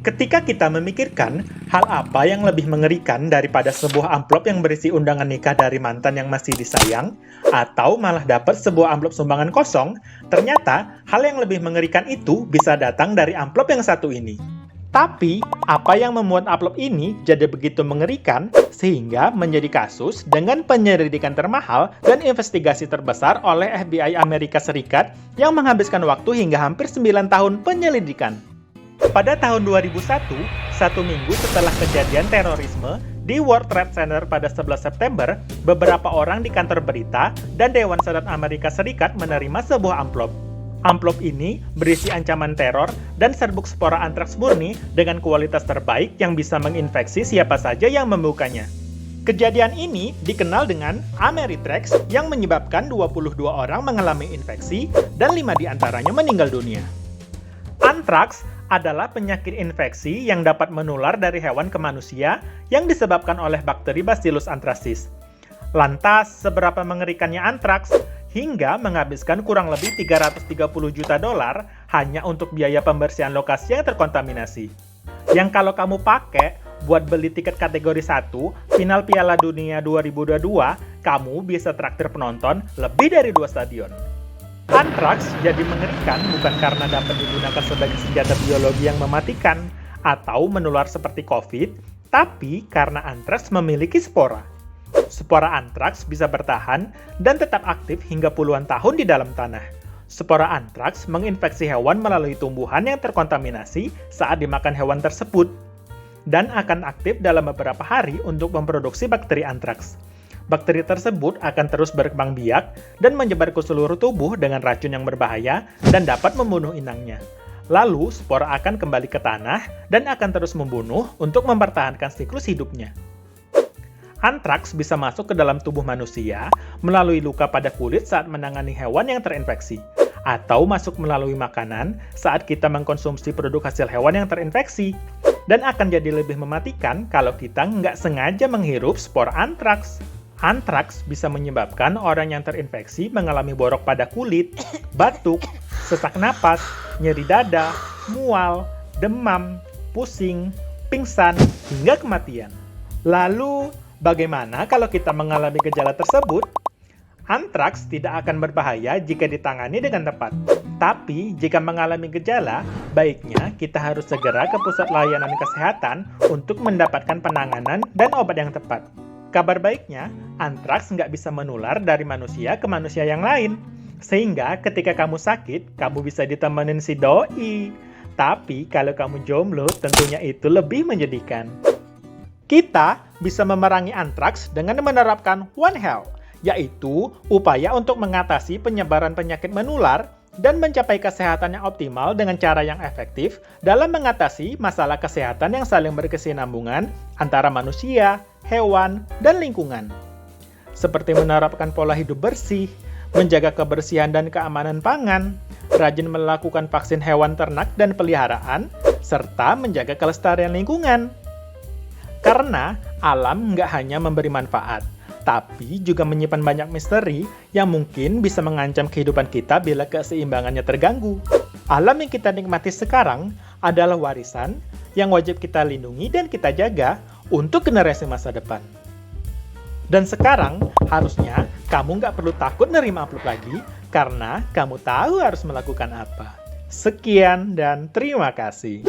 Ketika kita memikirkan hal apa yang lebih mengerikan daripada sebuah amplop yang berisi undangan nikah dari mantan yang masih disayang, atau malah dapat sebuah amplop sumbangan kosong, ternyata hal yang lebih mengerikan itu bisa datang dari amplop yang satu ini. Tapi, apa yang membuat amplop ini jadi begitu mengerikan sehingga menjadi kasus dengan penyelidikan termahal dan investigasi terbesar oleh FBI Amerika Serikat yang menghabiskan waktu hingga hampir 9 tahun penyelidikan? Pada tahun 2001, satu minggu setelah kejadian terorisme di World Trade Center pada 11 September, beberapa orang di kantor berita dan Dewan Senat Amerika Serikat menerima sebuah amplop. Amplop ini berisi ancaman teror dan serbuk spora antraks murni dengan kualitas terbaik yang bisa menginfeksi siapa saja yang membukanya. Kejadian ini dikenal dengan Ameritrax yang menyebabkan 22 orang mengalami infeksi dan 5 diantaranya meninggal dunia. Antraks adalah penyakit infeksi yang dapat menular dari hewan ke manusia yang disebabkan oleh bakteri Bacillus anthracis. Lantas, seberapa mengerikannya antraks? Hingga menghabiskan kurang lebih 330 juta dolar hanya untuk biaya pembersihan lokasi yang terkontaminasi. Yang kalau kamu pakai buat beli tiket kategori 1, final Piala Dunia 2022, kamu bisa traktir penonton lebih dari 2 stadion. Antraks jadi mengerikan bukan karena dapat digunakan sebagai senjata biologi yang mematikan atau menular seperti COVID, tapi karena antraks memiliki spora. Spora antraks bisa bertahan dan tetap aktif hingga puluhan tahun di dalam tanah. Spora antraks menginfeksi hewan melalui tumbuhan yang terkontaminasi saat dimakan hewan tersebut, dan akan aktif dalam beberapa hari untuk memproduksi bakteri antraks. Bakteri tersebut akan terus berkembang biak dan menyebar ke seluruh tubuh dengan racun yang berbahaya dan dapat membunuh inangnya. Lalu, spora akan kembali ke tanah dan akan terus membunuh untuk mempertahankan siklus hidupnya. Antraks bisa masuk ke dalam tubuh manusia melalui luka pada kulit saat menangani hewan yang terinfeksi, atau masuk melalui makanan saat kita mengkonsumsi produk hasil hewan yang terinfeksi, dan akan jadi lebih mematikan kalau kita nggak sengaja menghirup spora antraks. Antraks bisa menyebabkan orang yang terinfeksi mengalami borok pada kulit, batuk, sesak napas, nyeri dada, mual, demam, pusing, pingsan, hingga kematian. Lalu, bagaimana kalau kita mengalami gejala tersebut? Antraks tidak akan berbahaya jika ditangani dengan tepat. Tapi, jika mengalami gejala, baiknya kita harus segera ke pusat layanan kesehatan untuk mendapatkan penanganan dan obat yang tepat. Kabar baiknya, antraks nggak bisa menular dari manusia ke manusia yang lain. Sehingga ketika kamu sakit, kamu bisa ditemenin si doi. Tapi kalau kamu jomblo, tentunya itu lebih menyedihkan. Kita bisa memerangi antraks dengan menerapkan One Health, yaitu upaya untuk mengatasi penyebaran penyakit menular dan mencapai kesehatan yang optimal dengan cara yang efektif dalam mengatasi masalah kesehatan yang saling berkesinambungan antara manusia, hewan, dan lingkungan. Seperti menerapkan pola hidup bersih, menjaga kebersihan dan keamanan pangan, rajin melakukan vaksin hewan ternak dan peliharaan, serta menjaga kelestarian lingkungan. Karena alam nggak hanya memberi manfaat, tapi juga menyimpan banyak misteri yang mungkin bisa mengancam kehidupan kita bila keseimbangannya terganggu. Alam yang kita nikmati sekarang adalah warisan yang wajib kita lindungi dan kita jaga untuk generasi masa depan. Dan sekarang, harusnya kamu nggak perlu takut nerima amplop lagi karena kamu tahu harus melakukan apa. Sekian dan terima kasih.